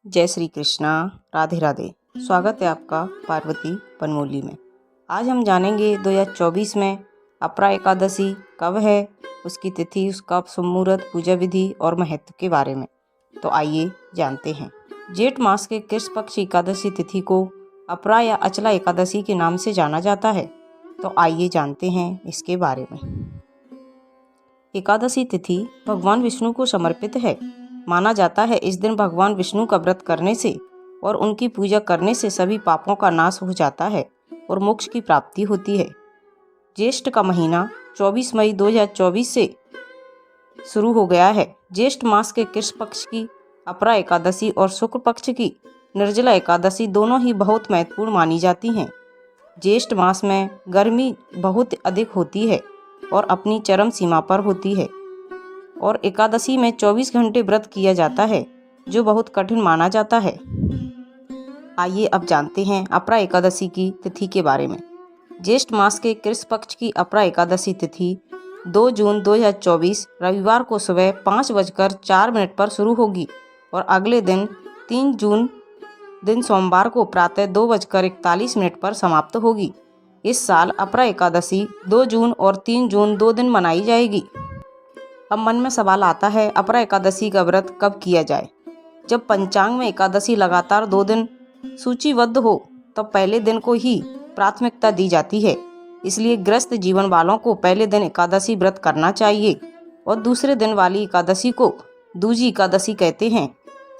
जय श्री कृष्णा। राधे राधे। स्वागत है आपका पार्वती पनमोली में। आज हम जानेंगे 2024 में अपरा एकादशी कब है, उसकी तिथि, उसका शुभ मुहूर्त, पूजा विधि और महत्व के बारे में। तो आइए जानते हैं। जेठ मास के कृष्ण पक्ष एकादशी तिथि को अपरा या अचला एकादशी के नाम से जाना जाता है। तो आइए जानते हैं इसके बारे में। एकादशी तिथि भगवान विष्णु को समर्पित है। माना जाता है इस दिन भगवान विष्णु का व्रत करने से और उनकी पूजा करने से सभी पापों का नाश हो जाता है और मोक्ष की प्राप्ति होती है। ज्येष्ठ का महीना 24 मई 2024 से शुरू हो गया है। ज्येष्ठ मास के कृष्ण पक्ष की अपरा एकादशी और शुक्ल पक्ष की निर्जला एकादशी दोनों ही बहुत महत्वपूर्ण मानी जाती हैं। ज्येष्ठ मास में गर्मी बहुत अधिक होती है और अपनी चरम सीमा पर होती है और एकादशी में 24 घंटे व्रत किया जाता है, जो बहुत कठिन माना जाता है। आइए अब जानते हैं अपरा एकादशी की तिथि के बारे में। ज्येष्ठ मास के कृष्ण पक्ष की अपरा एकादशी तिथि 2 जून 2024 रविवार को सुबह 5:04 पर शुरू होगी और अगले दिन 3 जून दिन सोमवार को प्रातः 2:41 पर समाप्त होगी। इस साल अपरा एकादशी 2 जून और 3 जून 2 दिन मनाई जाएगी। अब मन में सवाल आता है, अपरा एकादशी का व्रत कब किया जाए? जब पंचांग में एकादशी लगातार 2 दिन सूचीबद्ध हो तब पहले दिन को ही प्राथमिकता दी जाती है। इसलिए गृहस्थ जीवन वालों को पहले दिन एकादशी व्रत करना चाहिए और दूसरे दिन वाली एकादशी को दूजी एकादशी कहते हैं।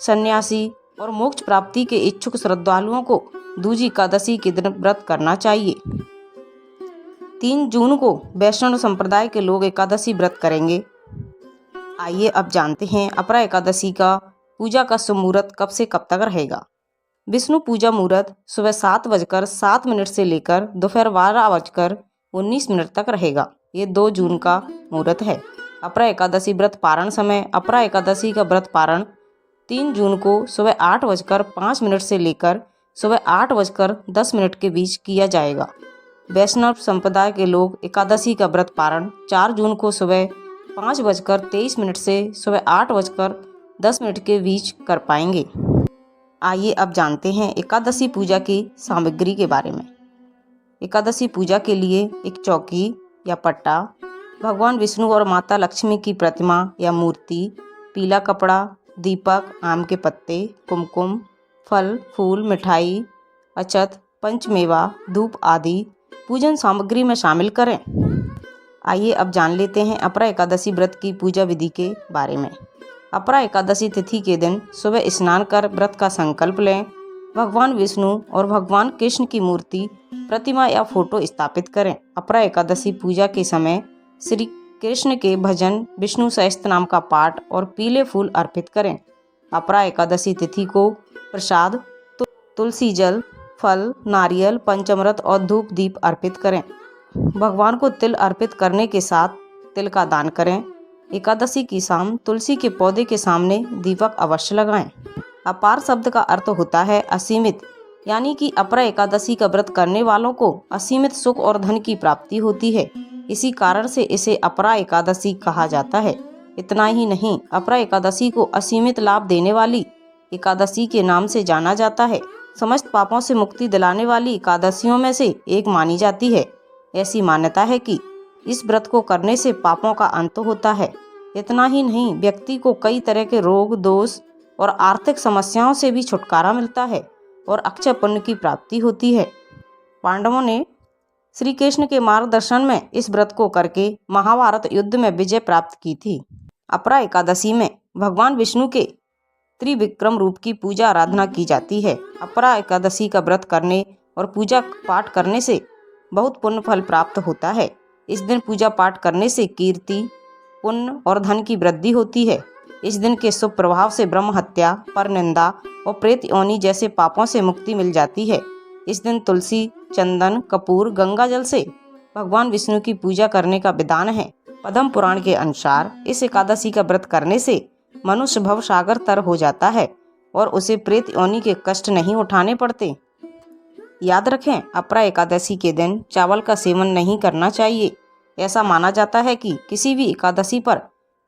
सन्यासी और मोक्ष प्राप्ति के इच्छुक श्रद्धालुओं को दूजी एकादशी के दिन व्रत करना चाहिए। 3 जून को वैष्णव संप्रदाय के लोग एकादशी व्रत करेंगे। आइए अब जानते हैं अपरा एकादशी का पूजा का शुभ मुहूर्त कब से कब तक रहेगा। विष्णु पूजा मुहूर्त सुबह 7:07 से लेकर दोपहर 12:19 तक रहेगा। ये 2 जून का मुहूर्त है। अपरा एकादशी व्रत पारण समय। अपरा एकादशी का व्रत पारण 3 जून को सुबह 8:05 से लेकर सुबह 8:10 के बीच किया जाएगा। वैष्णव संप्रदाय के लोग एकादशी का व्रत पारण 4 जून को सुबह 5:23 से सुबह 8:10 के बीच कर पाएंगे। आइए अब जानते हैं एकादशी पूजा की सामग्री के बारे में। एकादशी पूजा के लिए एक चौकी या पट्टा, भगवान विष्णु और माता लक्ष्मी की प्रतिमा या मूर्ति, पीला कपड़ा, दीपक, आम के पत्ते, कुमकुम, फल, फूल, मिठाई, अक्षत, पंचमेवा, धूप आदि पूजन सामग्री में शामिल करें। आइए अब जान लेते हैं अपरा एकादशी व्रत की पूजा विधि के बारे में। अपरा एकादशी तिथि के दिन सुबह स्नान कर व्रत का संकल्प लें। भगवान विष्णु और भगवान कृष्ण की मूर्ति, प्रतिमा या फोटो स्थापित करें। अपरा एकादशी पूजा के समय श्री कृष्ण के भजन, विष्णु सहस्त्र नाम का पाठ और पीले फूल अर्पित करें। अपरा एकादशी तिथि को प्रसाद तुलसी जल, फल, नारियल, पंचामृत और धूप दीप अर्पित करें। भगवान को तिल अर्पित करने के साथ तिल का दान करें। एकादशी की शाम तुलसी के पौधे के सामने दीपक अवश्य लगाएं। अपार शब्द का अर्थ होता है असीमित, यानी कि अपरा एकादशी का व्रत करने वालों को असीमित सुख और धन की प्राप्ति होती है। इसी कारण से इसे अपरा एकादशी कहा जाता है। इतना ही नहीं, अपरा एकादशी को असीमित लाभ देने वाली एकादशी के नाम से जाना जाता है। समस्त पापों से मुक्ति दिलाने वाली एकादशियों में से एक मानी जाती है। ऐसी मान्यता है कि इस व्रत को करने से पापों का अंत होता है। इतना ही नहीं, व्यक्ति को कई तरह के रोग, दोष और आर्थिक समस्याओं से भी छुटकारा मिलता है और अक्षय पुण्य की प्राप्ति होती है। पांडवों ने श्री कृष्ण के मार्गदर्शन में इस व्रत को करके महाभारत युद्ध में विजय प्राप्त की थी। अपरा एकादशी में भगवान विष्णु के त्रिविक्रम रूप की पूजा आराधना की जाती है। अपरा एकादशी का व्रत करने और पूजा पाठ करने से बहुत पुण्य फल प्राप्त होता है। इस दिन पूजा पाठ करने से कीर्ति, पुण्य और धन की वृद्धि होती है। इस दिन के शुभ प्रभाव से ब्रह्म हत्या, परनिंदा और प्रेत योनि जैसे पापों से मुक्ति मिल जाती है। इस दिन तुलसी, चंदन, कपूर, गंगा जल से भगवान विष्णु की पूजा करने का विधान है। पद्म पुराण के अनुसार इस एकादशी का व्रत करने से मनुष्य भव सागर तर हो जाता है और उसे प्रेत योनि के कष्ट नहीं उठाने पड़ते। याद रखें, अपरा एकादशी के दिन चावल का सेवन नहीं करना चाहिए। ऐसा माना जाता है कि किसी भी एकादशी पर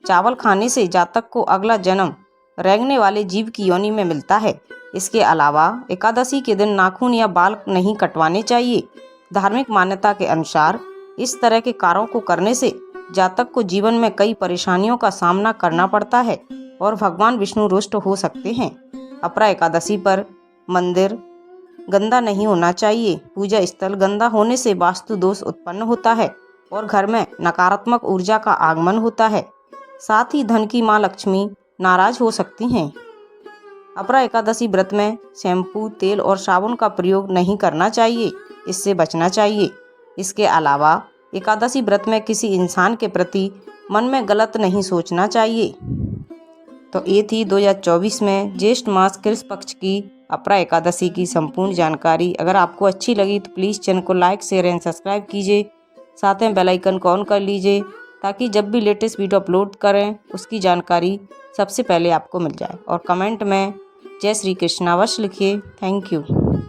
चावल खाने से जातक को अगला जन्म रेंगने वाले जीव की योनि में मिलता है। इसके अलावा एकादशी के दिन नाखून या बाल नहीं कटवाने चाहिए। धार्मिक मान्यता के अनुसार इस तरह के कार्यों को करने से जातक को जीवन में कई परेशानियों का सामना करना पड़ता है और भगवान विष्णु रुष्ट हो सकते हैं। अपरा एकादशी पर मंदिर गंदा नहीं होना चाहिए। पूजा स्थल गंदा होने से वास्तु दोष उत्पन्न होता है और घर में नकारात्मक ऊर्जा का आगमन होता है। साथ ही धन की माँ लक्ष्मी नाराज हो सकती हैं। अपरा एकादशी व्रत में शैम्पू, तेल और साबुन का प्रयोग नहीं करना चाहिए, इससे बचना चाहिए। इसके अलावा एकादशी व्रत में किसी इंसान के प्रति मन में गलत नहीं सोचना चाहिए। तो ये थी 2024 में ज्येष्ठ मास कृष्ण पक्ष की अपरा एकादशी की संपूर्ण जानकारी। अगर आपको अच्छी लगी तो प्लीज़ चैनल को लाइक, शेयर एंड सब्सक्राइब कीजिए। साथ में बेल आइकन को ऑन कर लीजिए ताकि जब भी लेटेस्ट वीडियो अपलोड करें उसकी जानकारी सबसे पहले आपको मिल जाए। और कमेंट में जय श्री कृष्ण अवश्य लिखिए। Thank you.